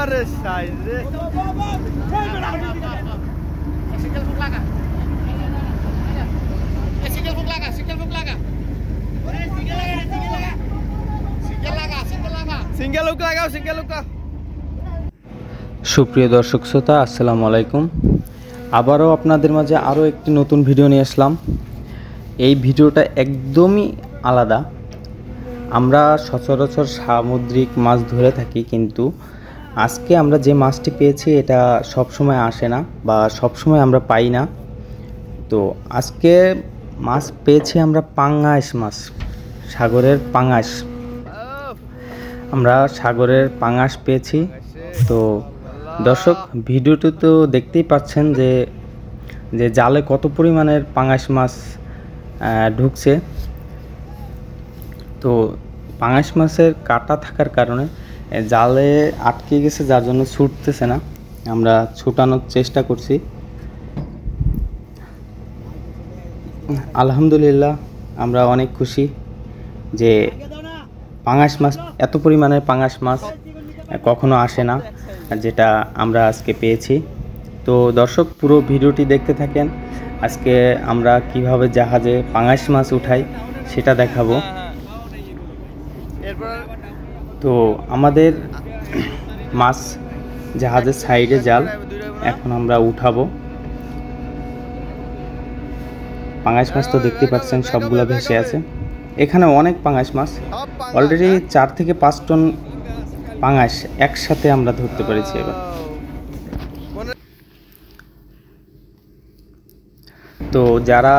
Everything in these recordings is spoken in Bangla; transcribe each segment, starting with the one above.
আরে সাইজ রে সিঙ্গেল ফুক লাগা সিঙ্গেল ফুক লাগা সিঙ্গেল ফুক লাগা সিঙ্গেল ফুক লাগাও সিঙ্গেল ফুক। সুপ্রিয় দর্শক শ্রোতা, আসসালামু আলাইকুম। আবারও আপনাদের মাঝে আরও একটি নতুন ভিডিও নিয়ে আসলাম। এই ভিডিওটা একদমই আলাদা। আমরা সচরাচর সামুদ্রিক মাছ ধরে থাকি, কিন্তু আজকে আমরা যে মাছটি পেয়েছি এটা সবসময় আসে না বা সবসময় আমরা পাই না। তো আজকে মাছ পেয়েছি আমরা পাঙ্গাস মাছ, সাগরের পাঙ্গাস। আমরা সাগরের পাঙ্গাস পেয়েছি। তো দর্শক, ভিডিওটি তো দেখতেই পাচ্ছেন যে জালে কত পরিমাণের পাঙ্গাস মাছ ঢুকছে। তো পাঙ্গাস মাছের কাঁটা থাকার কারণে জালে আটকে গেছে, যার জন্য ছুটতেছে না। আমরা ছুটানোর চেষ্টা করছি। আলহামদুলিল্লাহ, আমরা অনেক খুশি যে পাঙ্গাস মাছ, এত পরিমাণের পাঙ্গাস মাছ কখনো আসে না, যেটা আমরা আজকে পেয়েছি। তো দর্শক, পুরো ভিডিওটি দেখতে থাকেন। আজকে আমরা কিভাবে জাহাজে পাঙ্গাস মাছ উঠাই সেটা দেখাবো। তো আমাদের মাছ জাহাজের সাইডে জাল, এখন আমরা উঠাবো পাঙ্গাস মাছ। তো দেখতে পাচ্ছেন সবগুলো ভেসে আছে। এখানে অনেক পাঙ্গাস মাছ, অলরেডি 4 থেকে 5 টন পাঙ্গাস একসাথে আমরা ধরতে পেরেছি এবার। তো যারা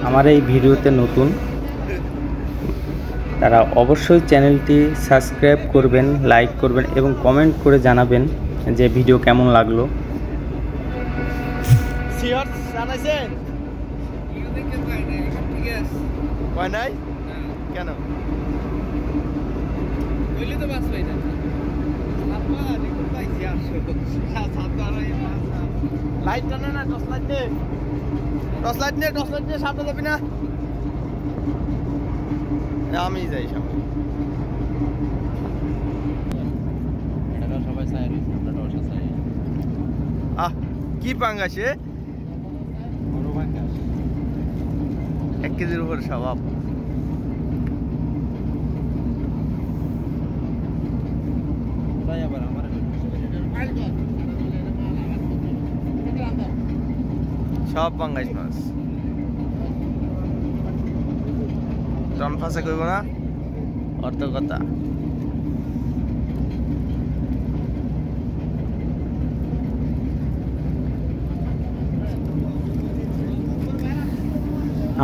আমার এই ভিডিওতে নতুন, তারা অবশ্যই চ্যানেলটি সাবস্ক্রাইব করবেন, লাইক করবেন এবং কমেন্ট করে জানাবেন যে ভিডিও কেমন লাগলো। কেন লাইট টানে না, টর্চ লাইট নে, টর্চ লাইট নে, টর্চ লাইট নে, সামনে যাবি না। আমি যাই সামনে। আহ, কি পাঙ্গাসে 1 কেজির উপর স্বভাব। সব পাঙ্গাস মাছ টন ফাঁসে কইব না, অর্থ কথা।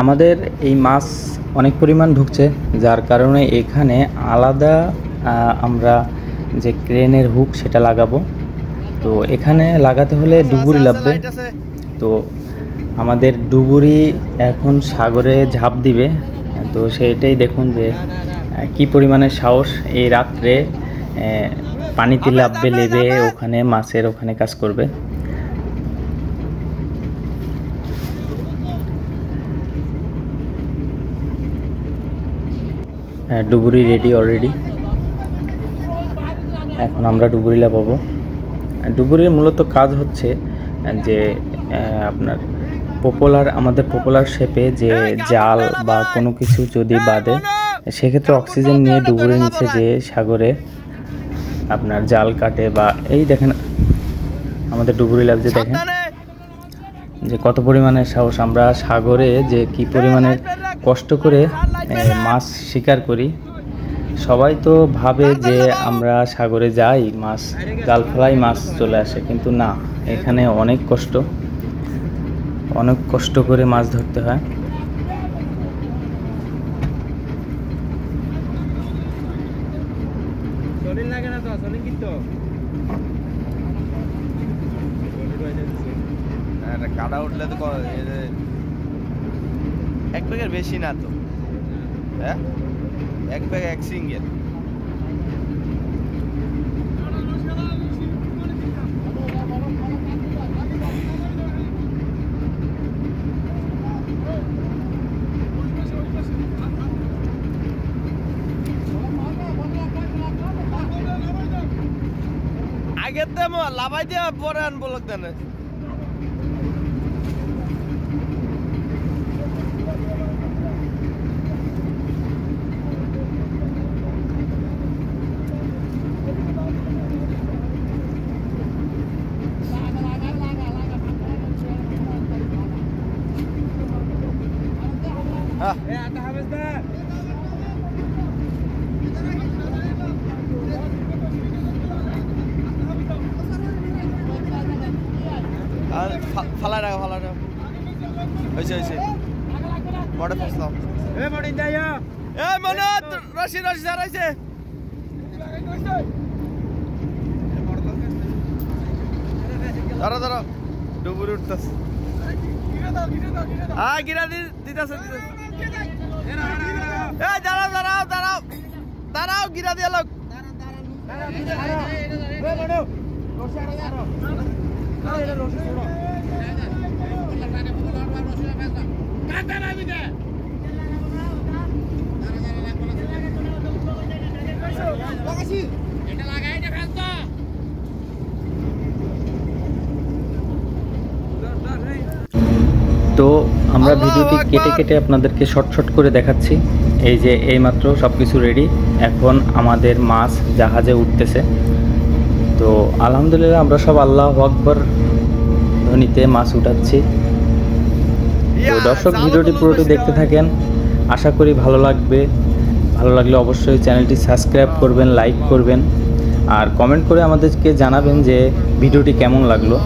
আমাদের এই মাছ অনেক পরিমাণ ঢুকছে, যার কারণে এখানে আলাদা আমরা যে ক্রেনের হুক সেটা লাগাবো। তো এখানে লাগাতে হলে ডুবুরি লাগবে। তো আমাদের ডুবুরি এখন সাগরে ঝাঁপ দিবে। তো সেইটাই দেখুন যে কি পরিমাণে সাহস। এই রাত্রে পানিতে লাফবে, লেবে ওখানে মাছের ওখানে কাজ করবে। ডুবুরি রেডি অলরেডি। এখন আমরা ডুবুরি লাফাবো। ডুবুরির মূলত কাজ হচ্ছে যে আপনার আমাদের পপুলার শেপে যে জাল বা কোনো কিছু যদি বাঁধে, সেক্ষেত্রে অক্সিজেন নিয়ে ডুবুরির নিচে যে সাগরে আপনার জাল কাটে। বা এই দেখেন আমাদের ডুবুরি লাফ, যে দেখেন যে কত পরিমাণে সাহস। আমরা সাগরে যে কি পরিমাণে কষ্ট করে মাছ শিকার করি। সবাই তো ভাবে যে আমরা সাগরে যাই, মাছ জাল ফেলাই, মাছ চলে আসে, কিন্তু না, এখানে অনেক কষ্ট করে মাছ ধরতে হয়। কাটা উঠলে তো এক ব্যাগের বেশি না তো, হ্যাঁ, এক ব্যাগ এক সিঙ্গেল। খেতে লাভাই দিয়ে পরে আনবো লোক দেন ফালা রাখো হয়েছে বড় ফেসলাম মনে রশি ধরাইছে ধরো ডুবুর উঠতেছে গিরা দিতেছে দাঁড়াও গিরা দিয়ে লোক তো আমরা ভিডিওটি কেটে কেটে আপনাদেরকে শর্ট করে দেখাচ্ছি। এই যে এইমাত্র সব কিছু রেডি, এখন আমাদের মাছ জাহাজে উঠতেছে। তো আলহামদুলিল্লাহ আমরা সব আল্লাহু আকবার ধ্বনিতে মাছ উঠাচ্ছি। তো দর্শক ভিডিওটি পুরোটি দেখতে থাকেন, আশা করি ভালো লাগবে। ভালো লাগলে অবশ্যই চ্যানেলটি সাবস্ক্রাইব করবেন, লাইক করবেন আর কমেন্ট করে আমাদেরকে জানাবেন যে ভিডিওটি কেমন লাগলো।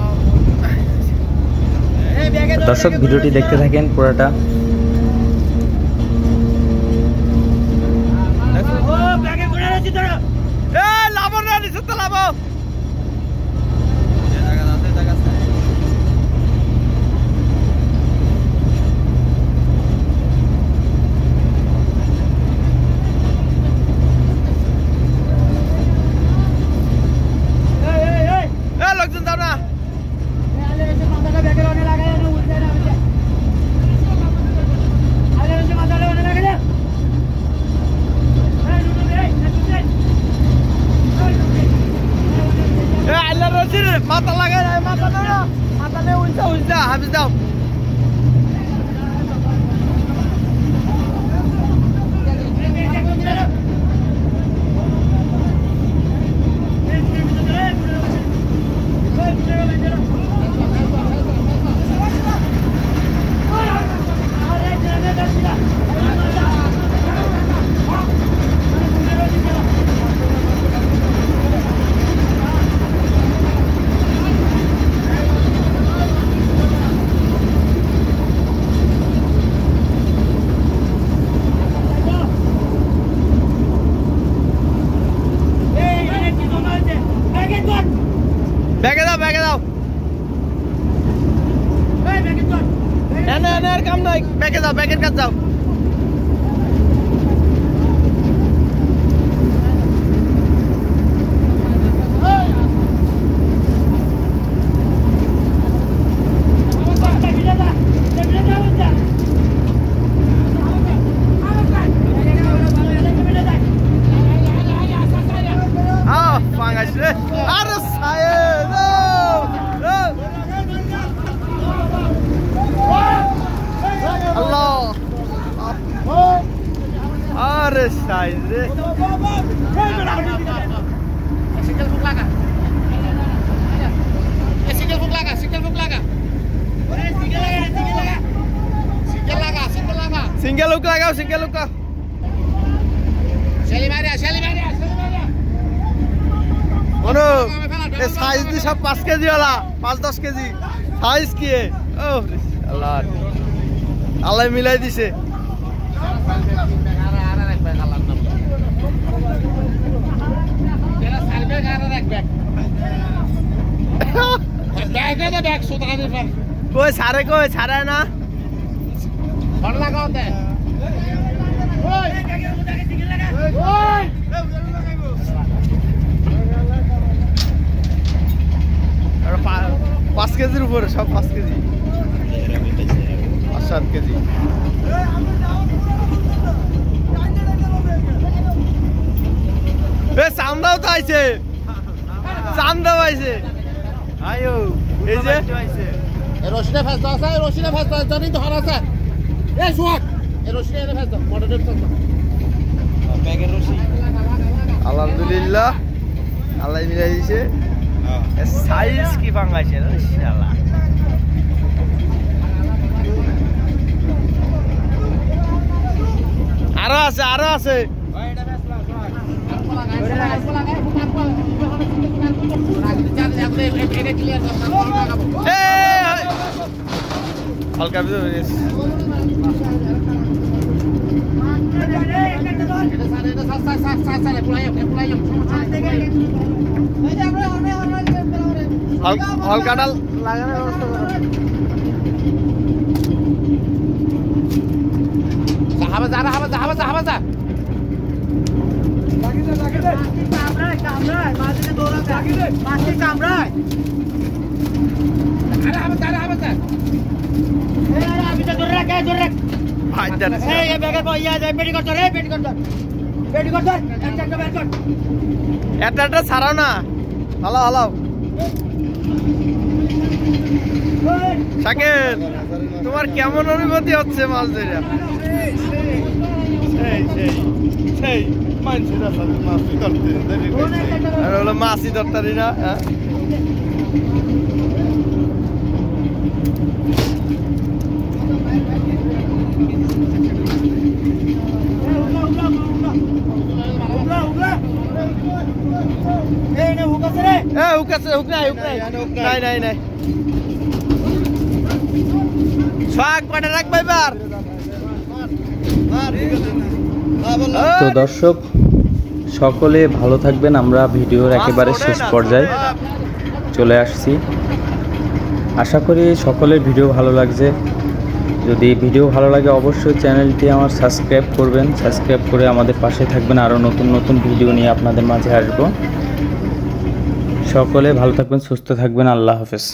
দর্শক ভিডিওটি দেখতে থাকেন পুরোটা। লোকজন দাও না মাথা লাগাই মাথা দাও মাথা নিয়ে উল্টা হাফিজ দাও ব্যাগে দাও এর কাম নাই ব্যাগের কাজ যাও सिंगल हुक लगाओ मनो ये साइज दी सब 5 केजी वाला 5-10 केजी साइज की है ओह अल्लाह अल्लाह मिलाई दिसे कोई सारे ना लगाओ पाँच केजी ऊपर सब 5 केजी 7 केजी सामनाও তো আইছে চান্দা পাইছে আয়ো এই যে রশিদে ফেস দাও আছে রশিদে ফেস দাও জানি তো হারা আছে এই সুয়াক এই রশিদে এনে ফেস দাও মডারেট ফেস দাও ব্যাগের রশি আলহামদুলিল্লাহ আল্লাহ মিলাই দিয়েছে সাইজ কি ভাঙাইছে ইনশাআল্লাহ আরো আছে হালকা হালকাটা লাগানোর ব্যবস্থা করো হাবাজা একটা ছাড়াও না হালাও হালাও শাকিল তোমার কেমন অনুভূতি হচ্ছে মাছ ধরে মাছই ধরতারি না তো দর্শক সকলে ভালো থাকবেন। আমরা ভিডিওর একেবারে শেষ পর্যায়ে চলে আসছি। আশা করি সকলের ভিডিও ভালো লাগছে। যদি ভিডিও ভালো লাগে অবশ্যই চ্যানেলটি আমার সাবস্ক্রাইব করবেন। সাবস্ক্রাইব করে আমাদের পাশে থাকবেন। আরও নতুন নতুন ভিডিও নিয়ে আপনাদের মাঝে আসবো। সকলে ভালো থাকবেন, সুস্থ থাকবেন। আল্লাহ হাফেজ।